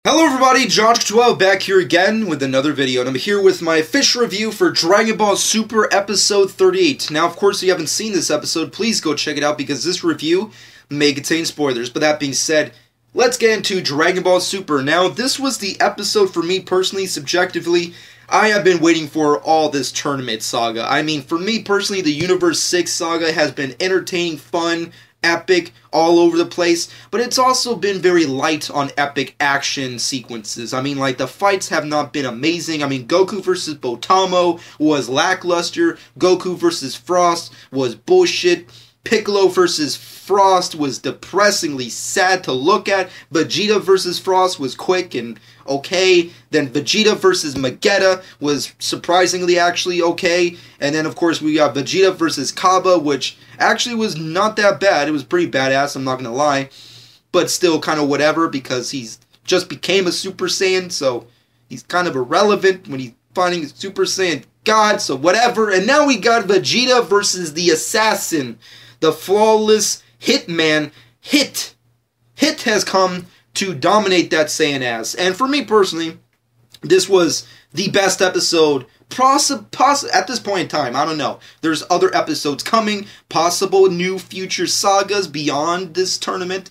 Hello everybody, Josh12 back here again with another video, and I'm here with my official review for Dragon Ball Super Episode 38. Now, of course, if you haven't seen this episode, please go check it out because this review may contain spoilers. But that being said, let's get into Dragon Ball Super. Now, this was the episode for me personally, subjectively. I have been waiting for all this tournament saga. I mean, for me personally, the Universe 6 saga has been entertaining, fun, epic, all over the place, but it's also been very light on epic action sequences. I mean, like, the fights have not been amazing. I mean, Goku versus Botamo was lackluster. Goku versus Frost was bullshit. Piccolo versus Frost was depressingly sad to look at. Vegeta versus Frost was quick and okay. Then Vegeta versus Magetta was surprisingly actually okay. And then, of course, we got Vegeta versus Kaba, which actually was not that bad. It was pretty badass, I'm not gonna lie. But still kind of whatever, because he's just became a Super Saiyan, so he's kind of irrelevant when he's fighting Super Saiyan God, so whatever. And now we got Vegeta versus the Assassin, the flawless Hitman. Hit has come to dominate that Saiyan ass. And for me personally, this was the best episode at this point in time. I don't know. There's other episodes coming, possible new future sagas beyond this tournament.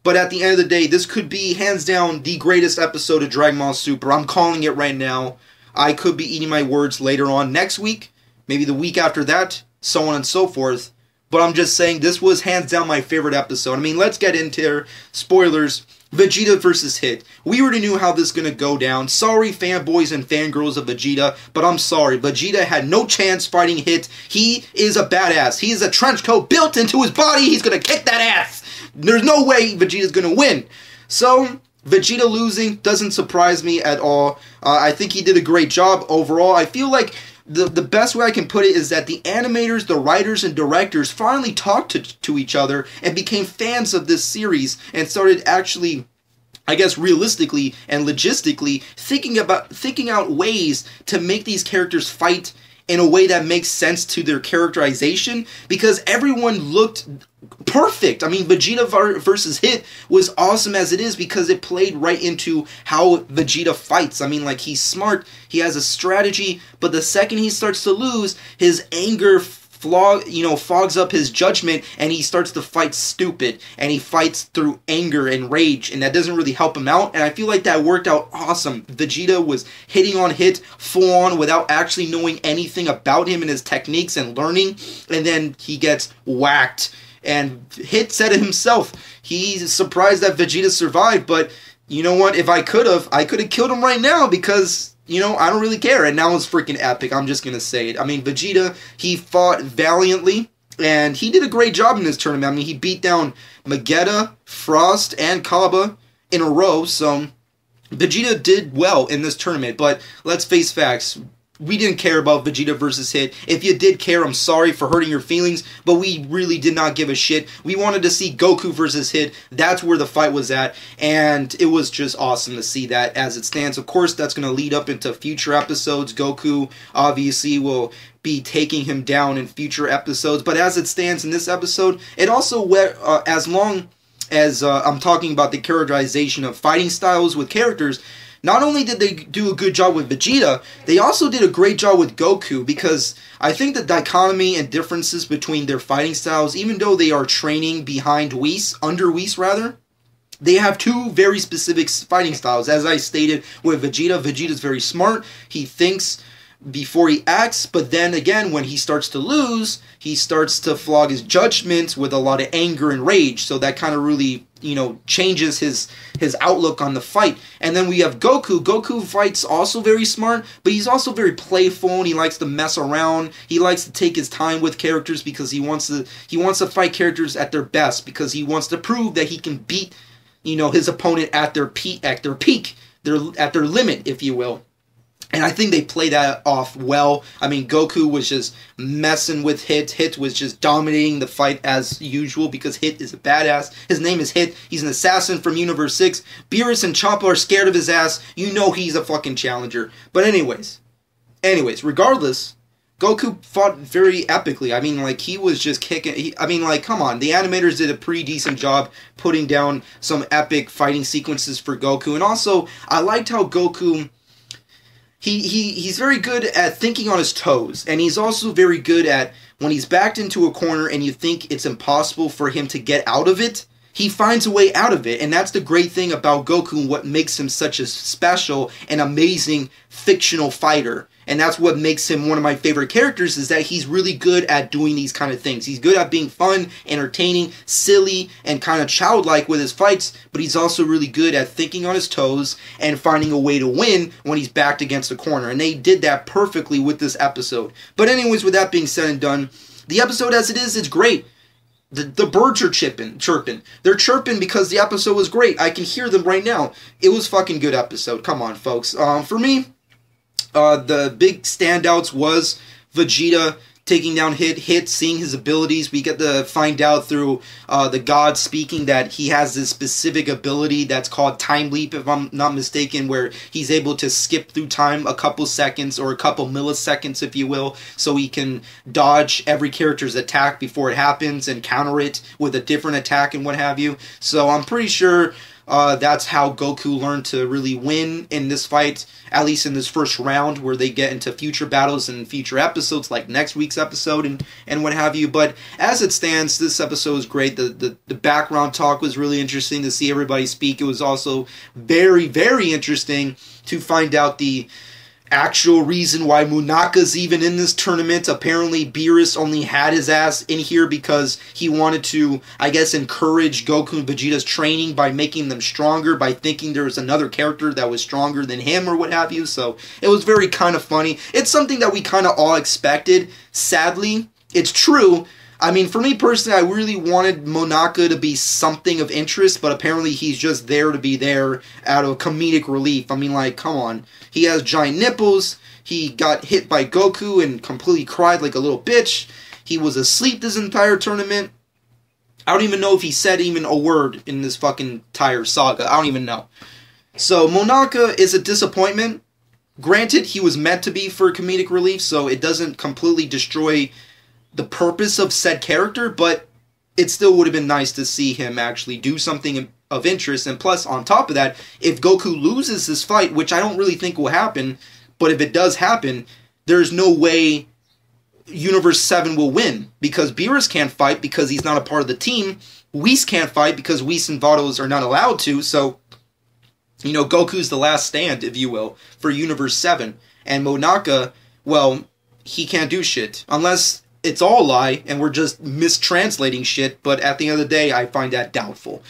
But at the end of the day, this could be hands down the greatest episode of Dragon Ball Super. I'm calling it right now. I could be eating my words later on next week, maybe the week after that, so on and so forth. But I'm just saying this was hands down my favorite episode. I mean, let's get into spoilers. Vegeta versus Hit. We already knew how this is going to go down. Sorry, fanboys and fangirls of Vegeta, but I'm sorry. Vegeta had no chance fighting Hit. He is a badass. He is a trench coat built into his body. He's going to kick that ass. There's no way Vegeta's going to win. So, Vegeta losing doesn't surprise me at all. I think he did a great job overall. I feel like the best way I can put it is that the animators, the writers, and directors finally talked to each other and became fans of this series and started actually, I guess, realistically and logistically thinking out ways to make these characters fight in a way that makes sense to their characterization, because everyone looked perfect. I mean, Vegeta versus Hit was awesome as it is because it played right into how Vegeta fights. I mean, like, he's smart, he has a strategy, but the second he starts to lose, his anger fogs up his judgment, and he starts to fight stupid, and he fights through anger and rage, and that doesn't really help him out, and I feel like that worked out awesome. Vegeta was hitting on Hit full on without actually knowing anything about him and his techniques and learning, and then he gets whacked. And Hit said it himself. He's surprised that Vegeta survived, but you know what? If I could have killed him right now because, you know, I don't really care. And now it's freaking epic. I'm just going to say it. I mean, Vegeta, he fought valiantly, and he did a great job in this tournament. I mean, he beat down Magetta, Frost, and Kaba in a row, so Vegeta did well in this tournament. But let's face facts. We didn't care about Vegeta versus Hit. If you did care, I'm sorry for hurting your feelings, but we really did not give a shit. We wanted to see Goku versus Hit. That's where the fight was at, and it was just awesome to see that as it stands. Of course, that's going to lead up into future episodes. Goku, obviously, will be taking him down in future episodes, but as it stands in this episode, it also, as long as I'm talking about the characterization of fighting styles with characters, not only did they do a good job with Vegeta, they also did a great job with Goku, because I think the dichotomy and differences between their fighting styles, even though they are training behind Whis, under Whis rather, they have two very specific fighting styles. As I stated with Vegeta, Vegeta's very smart. He thinks before he acts, but then again, when he starts to lose, he starts to flog his judgment with a lot of anger and rage, so that kind of really, you know, changes his outlook on the fight. And then we have Goku. Goku fights also very smart, but he's also very playful, and he likes to mess around. He likes to take his time with characters because he wants to fight characters at their best, because he wants to prove that he can beat, you know, his opponent at their peak, at their limit, if you will. And I think they play that off well. I mean, Goku was just messing with Hit. Hit was just dominating the fight as usual because Hit is a badass. His name is Hit. He's an assassin from Universe 6. Beerus and Champa are scared of his ass. You know he's a fucking challenger. But anyways, regardless, Goku fought very epically. I mean, like, he was just kicking... I mean, like, come on. The animators did a pretty decent job putting down some epic fighting sequences for Goku. And also, I liked how Goku... He's very good at thinking on his toes. And he's also very good at, when he's backed into a corner and you think it's impossible for him to get out of it, he finds a way out of it. And that's the great thing about Goku and what makes him such a special and amazing fictional fighter. And that's what makes him one of my favorite characters, is that he's really good at doing these kind of things. He's good at being fun, entertaining, silly, and kind of childlike with his fights, but he's also really good at thinking on his toes and finding a way to win when he's backed against a corner. And they did that perfectly with this episode. But anyways, with that being said and done, the episode as it is, it's great. The birds are chirping. They're chirping because the episode was great. I can hear them right now. It was fucking good episode. Come on, folks. For me... the big standouts was Vegeta taking down Hit, seeing his abilities. We get to find out through the god speaking that he has this specific ability that's called Time Leap, if I'm not mistaken, where he's able to skip through time a couple seconds or a couple milliseconds, if you will, so he can dodge every character's attack before it happens and counter it with a different attack and what have you. So I'm pretty sure... that's how Goku learned to really win in this fight, at least in this first round, where they get into future battles and future episodes, like next week's episode and what have you. But as it stands, this episode was great. The background talk was really interesting to see everybody speak. It was also very, very interesting to find out the actual reason why Monaka's even in this tournament. Apparently, Beerus only had his ass in here because he wanted to, I guess, encourage Goku and Vegeta's training by making them stronger, by thinking there was another character that was stronger than him or what have you. So it was very kind of funny. It's something that we kind of all expected. Sadly, it's true. I mean, for me personally, I really wanted Monaka to be something of interest, but apparently he's just there to be there out of comedic relief. I mean, like, come on. He has giant nipples. He got hit by Goku and completely cried like a little bitch. He was asleep this entire tournament. I don't even know if he said even a word in this fucking entire saga. I don't even know. So, Monaka is a disappointment. Granted, he was meant to be for comedic relief, so it doesn't completely destroy the purpose of said character, but it still would have been nice to see him actually do something of interest. And plus, on top of that, if Goku loses this fight, which I don't really think will happen, but if it does happen, there's no way Universe 7 will win, because Beerus can't fight because he's not a part of the team. Whis can't fight because Whis and Vados are not allowed to, so, you know, Goku's the last stand, if you will, for Universe 7. And Monaka, well, he can't do shit. Unless it's all a lie and we're just mistranslating shit, but at the end of the day, I find that doubtful.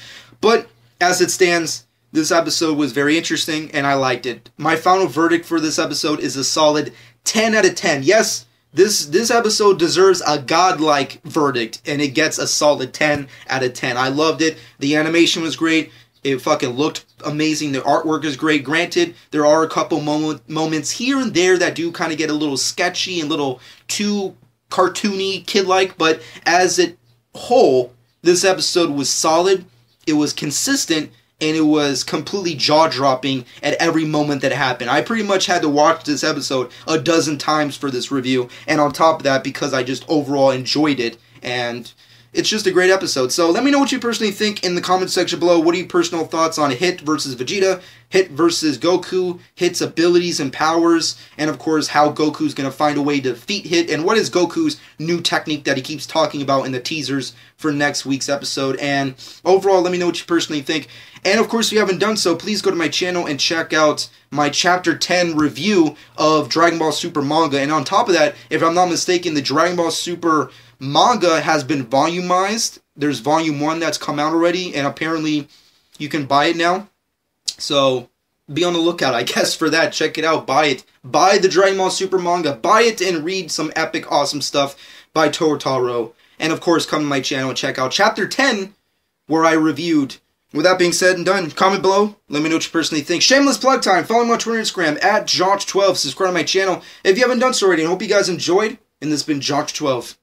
But as it stands, this episode was very interesting and I liked it. My final verdict for this episode is a solid 10 out of 10. Yes, this episode deserves a godlike verdict, and it gets a solid 10 out of 10. I loved it. The animation was great. It fucking looked amazing. The artwork is great. Granted, there are a couple moments here and there that do kind of get a little sketchy and a little too cartoony, kid-like, but as a whole, this episode was solid, it was consistent, and it was completely jaw-dropping at every moment that happened. I pretty much had to watch this episode a dozen times for this review, and on top of that, because I just overall enjoyed it, and it's just a great episode. So let me know what you personally think in the comment section below. What are your personal thoughts on Hit versus Vegeta, Hit versus Goku, Hit's abilities and powers, and of course how Goku's going to find a way to defeat Hit, and what is Goku's new technique that he keeps talking about in the teasers for next week's episode. And overall, let me know what you personally think. And of course, if you haven't done so, please go to my channel and check out my Chapter 10 review of Dragon Ball Super manga. And on top of that, if I'm not mistaken, the Dragon Ball Super manga has been volumized. There's volume 1 that's come out already, and apparently you can buy it now. So be on the lookout, I guess, for that. Check it out. Buy it. Buy the Dragon Ball Super manga. Buy it and read some epic, awesome stuff by Totaro. And of course, come to my channel and check out Chapter 10, where I reviewed. With that being said and done, comment below. Let me know what you personally think. Shameless plug time. Follow me on Twitter and Instagram at Josh12. Subscribe to my channel if you haven't done so already. I hope you guys enjoyed. And this has been Josh12.